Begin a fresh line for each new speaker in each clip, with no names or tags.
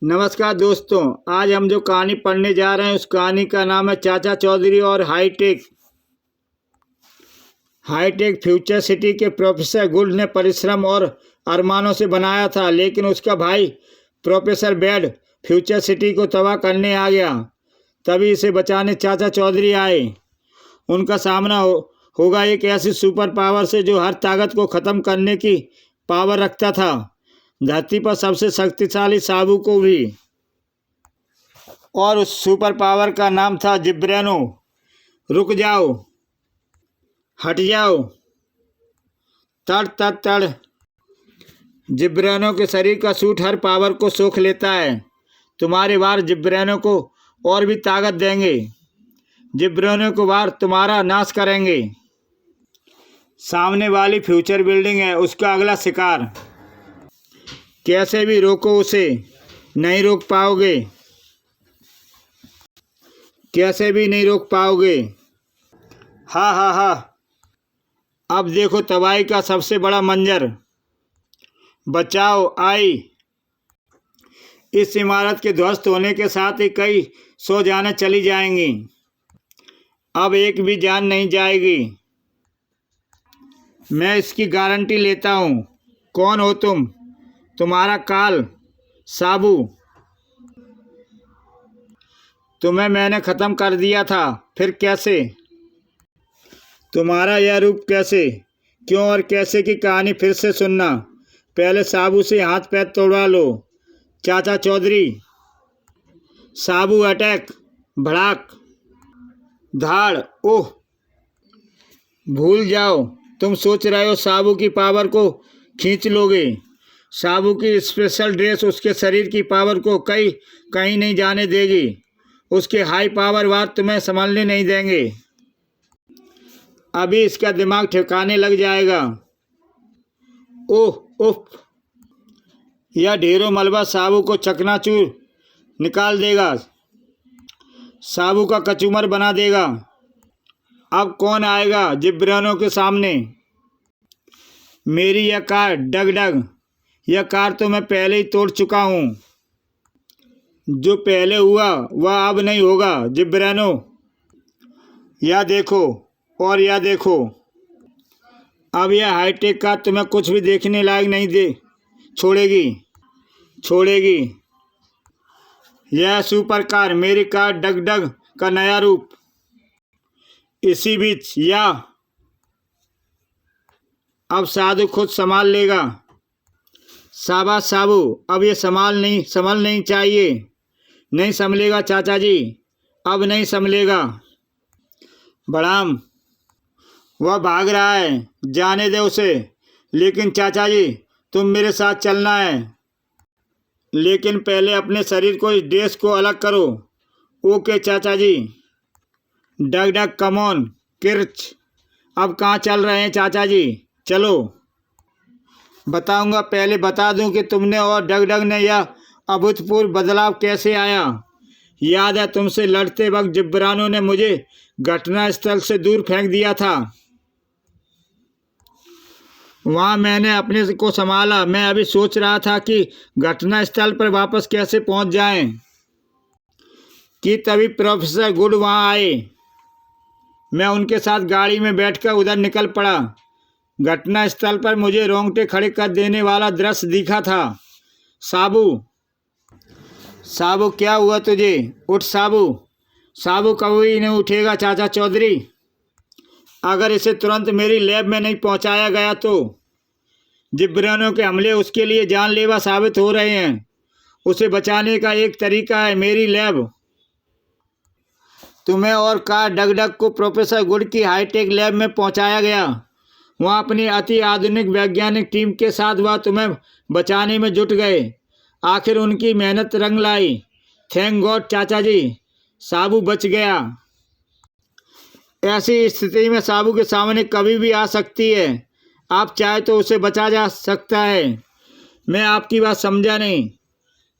नमस्कार दोस्तों, आज हम जो कहानी पढ़ने जा रहे हैं उस कहानी का नाम है चाचा चौधरी और हाईटेक। हाईटेक फ्यूचर सिटी के प्रोफेसर गुड ने परिश्रम और अरमानों से बनाया था, लेकिन उसका भाई प्रोफेसर बैड फ्यूचर सिटी को तबाह करने आ गया। तभी इसे बचाने चाचा चौधरी आए। उनका सामना होगा एक ऐसी सुपर पावर से जो हर ताकत को ख़त्म करने की पावर रखता था, धरती पर सबसे शक्तिशाली साबू को भी। और उस सुपर पावर का नाम था जिब्रेनो। रुक जाओ, हट जाओ, तड़ तड़ तड़। जिब्रेनो के शरीर का सूट हर पावर को सोख लेता है। तुम्हारे वार जिब्रेनो को और भी ताकत देंगे। जिब्रेनो को वार तुम्हारा नाश करेंगे। सामने वाली फ्यूचर बिल्डिंग है उसका अगला शिकार। कैसे भी रोको उसे, नहीं रोक पाओगे, कैसे भी नहीं रोक पाओगे। हा हा हा। अब देखो तबाही का सबसे बड़ा मंजर। बचाओ आई। इस इमारत के ध्वस्त होने के साथ ही कई 100 जानें चली जाएंगी। अब एक भी जान नहीं जाएगी, मैं इसकी गारंटी लेता हूँ। कौन हो तुम? तुम्हारा काल साबू। तुम्हें मैंने ख़त्म कर दिया था, फिर कैसे? तुम्हारा यह रूप कैसे, क्यों और कैसे की कहानी फिर से सुनना। पहले साबू से हाथ पैर तोड़वा लो। चाचा चौधरी। साबू अटैक। भड़ाक, धाड़। ओह, भूल जाओ। तुम सोच रहे हो साबू की पावर को खींच लोगे। साबू की स्पेशल ड्रेस उसके शरीर की पावर को कहीं नहीं जाने देगी। उसके हाई पावर वार तुम्हें संभालने नहीं देंगे। अभी इसका दिमाग ठिकाने लग जाएगा। ओह उफ। यह ढेरों मलबा साबू को चकनाचूर निकाल देगा, साबू का कचूमर बना देगा। अब कौन आएगा जिब्रेनो के सामने? मेरी यह कार डग डग। यह कार तो मैं पहले ही तोड़ चुका हूँ। जो पहले हुआ वह अब नहीं होगा जिब्रेनो। यह देखो और यह देखो। अब यह हाईटेक कार तुम्हें कुछ भी देखने लायक नहीं दे छोड़ेगी। यह सुपर कार, मेरी कार डग डग का नया रूप। इसी बीच या अब साधु खुद संभाल लेगा। शाबाश साबू, अब ये संभल नहीं चाहिए। नहीं संभलेगा चाचा जी, अब नहीं संभलेगा। बड़ाम, वह भाग रहा है, जाने दे उसे। लेकिन चाचा जी, तुम मेरे साथ चलना है। लेकिन पहले अपने शरीर को इस ड्रेस को अलग करो। ओके चाचा जी। डग डग कम ऑन किर्च। अब कहाँ चल रहे हैं चाचा जी? चलो बताऊंगा। पहले बता दूं कि तुमने और डग डग ने यह अभूतपूर्व बदलाव कैसे आया। याद है तुमसे लड़ते वक्त जिब्रानो ने मुझे घटना स्थल से दूर फेंक दिया था। वहाँ मैंने अपने को संभाला। मैं अभी सोच रहा था कि घटना स्थल पर वापस कैसे पहुँच जाएं कि तभी प्रोफेसर गुड वहाँ आए। मैं उनके साथ गाड़ी में बैठकर उधर निकल पड़ा। घटना स्थल पर मुझे रोंगटे खड़े कर देने वाला दृश्य दिखा था। साबू क्या हुआ तुझे? उठ साबू। साबू कभी नहीं उठेगा चाचा चौधरी। अगर इसे तुरंत मेरी लैब में नहीं पहुंचाया गया तो जिब्रेनो के हमले उसके लिए जानलेवा साबित हो रहे हैं। उसे बचाने का एक तरीका है, मेरी लैब। तुम्हें और कार डग डग को प्रोफेसर गुड की हाईटेक लैब में पहुंचाया गया। वहाँ अपनी अति आधुनिक वैज्ञानिक टीम के साथ वह तुम्हें बचाने में जुट गए। आखिर उनकी मेहनत रंग लाई। थैंक गॉड चाचा जी, साबू बच गया। ऐसी स्थिति में साबू के सामने कभी भी आ सकती है। आप चाहे तो उसे बचा जा सकता है। मैं आपकी बात समझा नहीं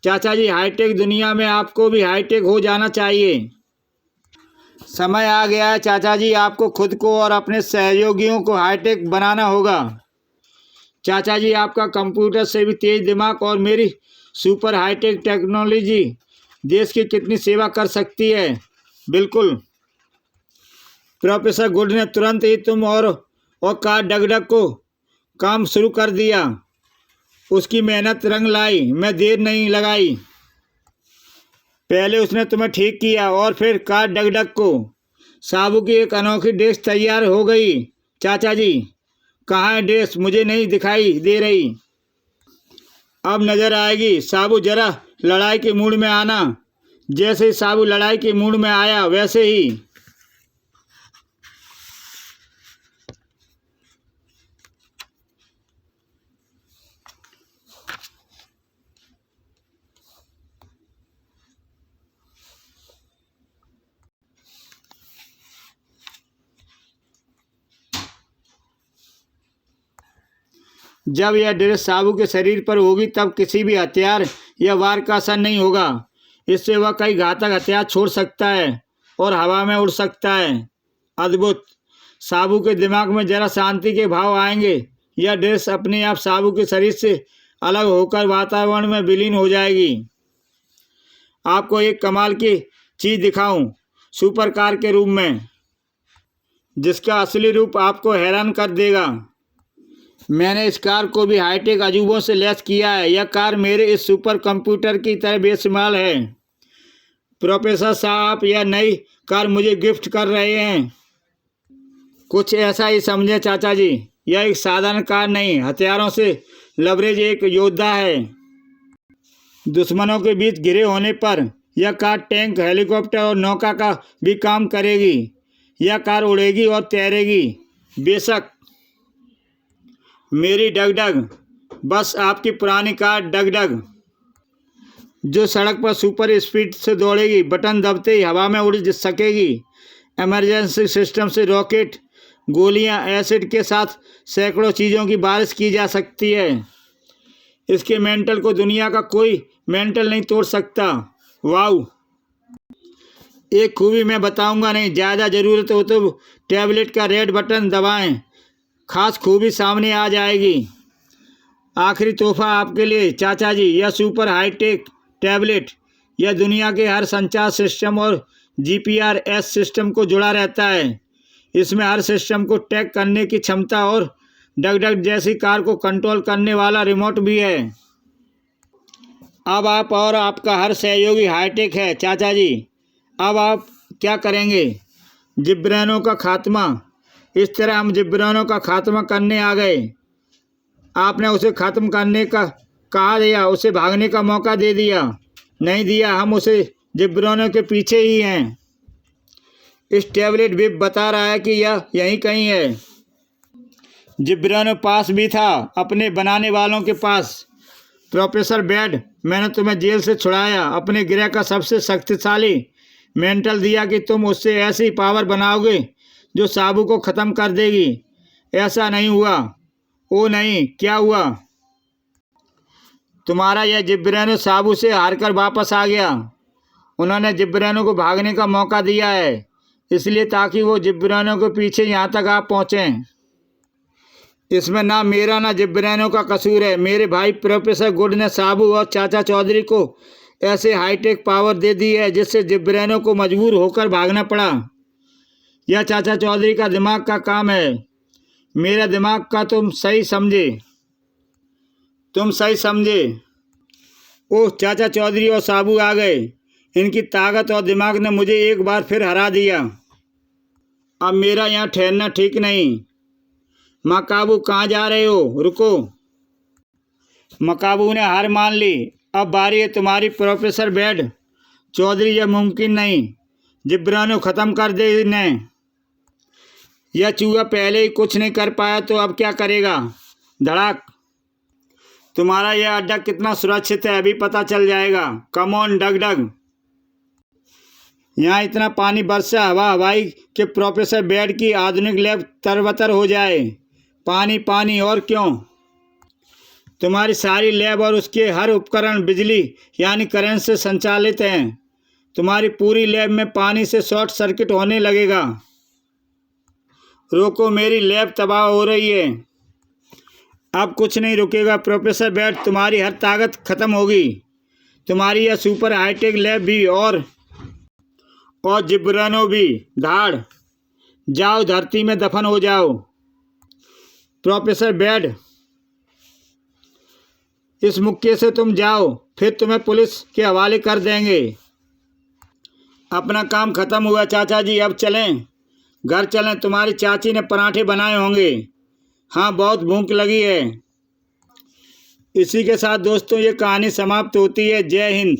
चाचा जी। हाईटेक दुनिया में आपको भी हाईटेक हो जाना चाहिए। समय आ गया है चाचा जी, आपको खुद को और अपने सहयोगियों को हाईटेक बनाना होगा। चाचा जी, आपका कंप्यूटर से भी तेज दिमाग और मेरी सुपर हाईटेक टेक्नोलॉजी देश की कितनी सेवा कर सकती है। बिल्कुल। प्रोफेसर गुड ने तुरंत ही तुम और कार डगडग को काम शुरू कर दिया। उसकी मेहनत रंग लाई, मैं देर नहीं लगाई। पहले उसने तुम्हें ठीक किया और फिर कार डगडग को। साबू की एक अनोखी डिश तैयार हो गई। चाचा जी, कहाँ है डिश? मुझे नहीं दिखाई दे रही। अब नजर आएगी। साबू जरा लड़ाई के मूड में आना। जैसे ही साबू लड़ाई के मूड में आया वैसे ही जब यह ड्रेस साबू के शरीर पर होगी तब किसी भी हथियार या वार का असर नहीं होगा। इससे वह कई घातक हथियार छोड़ सकता है और हवा में उड़ सकता है। अद्भुत। साबू के दिमाग में जरा शांति के भाव आएंगे। यह ड्रेस अपने आप साबू के शरीर से अलग होकर वातावरण में विलीन हो जाएगी। आपको एक कमाल की चीज़ दिखाऊं, सुपर कार के रूप में, जिसका असली रूप आपको हैरान कर देगा। मैंने इस कार को भी हाईटेक अजूबों से लैस किया है। यह कार मेरे इस सुपर कंप्यूटर की तरह बेशुमार है। प्रोफेसर साहब, यह नई कार मुझे गिफ्ट कर रहे हैं। कुछ ऐसा ही समझे चाचा जी। यह एक साधारण कार नहीं, हथियारों से लबरेज एक योद्धा है। दुश्मनों के बीच घिरे होने पर यह कार टैंक, हेलीकॉप्टर और नौका का भी काम करेगी। यह कार उड़ेगी और तैरेगी। बेशक मेरी डगडग, बस आपकी पुरानी कार डगडग, जो सड़क पर सुपर स्पीड से दौड़ेगी, बटन दबते ही हवा में उड़ सकेगी। इमरजेंसी सिस्टम से रॉकेट, गोलियां, एसिड के साथ सैकड़ों चीज़ों की बारिश की जा सकती है। इसके मेंटल को दुनिया का कोई मेंटल नहीं तोड़ सकता। वाह! एक खूबी मैं बताऊंगा नहीं, ज़्यादा ज़रूरत हो तो टैबलेट का रेड बटन दबाएं, खास खूबी सामने आ जाएगी। आखिरी तोहफा आपके लिए चाचा जी, यह सुपर हाईटेक टैबलेट। यह दुनिया के हर संचार सिस्टम और जीपीआरएस सिस्टम को जुड़ा रहता है। इसमें हर सिस्टम को ट्रैक करने की क्षमता और डगडग जैसी कार को कंट्रोल करने वाला रिमोट भी है। अब आप और आपका हर सहयोगी हाईटेक है चाचा जी। अब आप क्या करेंगे? जिब्रेनों का खात्मा। इस तरह हम जिब्रेनों का खात्मा करने आ गए। आपने उसे ख़त्म करने का कहा दिया, उसे भागने का मौका दे दिया? नहीं दिया। हम उसे जिब्रेनों के पीछे ही हैं। इस टैबलेट विप बता रहा है कि यह यहीं कहीं है। जिब्रेनो पास भी था, अपने बनाने वालों के पास। प्रोफेसर बेड, मैंने तुम्हें जेल से छुड़ाया, अपने ग्रह का सबसे शक्तिशाली मेंटल दिया कि तुम उससे ऐसी पावर बनाओगे जो साबू को ख़त्म कर देगी। ऐसा नहीं हुआ। ओ नहीं, क्या हुआ? तुम्हारा यह जिब्रेनो साबू से हारकर वापस आ गया। उन्होंने जिब्रेनो को भागने का मौका दिया है, इसलिए ताकि वो जिब्रेनो के पीछे यहाँ तक आप पहुँचें। इसमें ना मेरा ना जिब्रेनो का कसूर है। मेरे भाई प्रोफेसर गुड ने साबू और चाचा चौधरी को ऐसे हाईटेक पावर दे दी है जिससे जिब्रेनो को मजबूर होकर भागना पड़ा। यह चाचा चौधरी का दिमाग का काम है। मेरा दिमाग का तुम सही समझे। ओह, चाचा चौधरी और साबू आ गए। इनकी ताकत और दिमाग ने मुझे एक बार फिर हरा दिया। अब मेरा यहाँ ठहरना ठीक नहीं। मकाबू, कहाँ जा रहे हो? रुको। मकाबू ने हार मान ली। अब बारी है तुम्हारी प्रोफेसर बेड। चौधरी, यह मुमकिन नहीं। जिब्रेनो ख़त्म कर दे इन्हें। यह चूहा पहले ही कुछ नहीं कर पाया तो अब क्या करेगा? धड़ाक। तुम्हारा यह अड्डा कितना सुरक्षित है अभी पता चल जाएगा। कम ऑन डगडग। यहाँ इतना पानी बरसा हवाई के प्रोफेसर बेड की आधुनिक लैब तरबतर हो जाए। पानी पानी, और क्यों? तुम्हारी सारी लैब और उसके हर उपकरण बिजली यानी करंट से संचालित हैं। तुम्हारी पूरी लैब में पानी से शॉर्ट सर्किट होने लगेगा। रोको, मेरी लैब तबाह हो रही है। अब कुछ नहीं रुकेगा प्रोफेसर बैट, तुम्हारी हर ताकत खत्म होगी। तुम्हारी यह सुपर हाईटेक लैब भी और जिब्रानो भी धाड़। जाओ धरती में दफन हो जाओ। प्रोफेसर बैट, इस मुक्के से तुम जाओ, फिर तुम्हें पुलिस के हवाले कर देंगे। अपना काम खत्म हुआ चाचा जी, अब चलें, घर चलें। तुम्हारी चाची ने पराठे बनाए होंगे। हाँ, बहुत भूख लगी है। इसी के साथ दोस्तों ये कहानी समाप्त होती है। जय हिंद।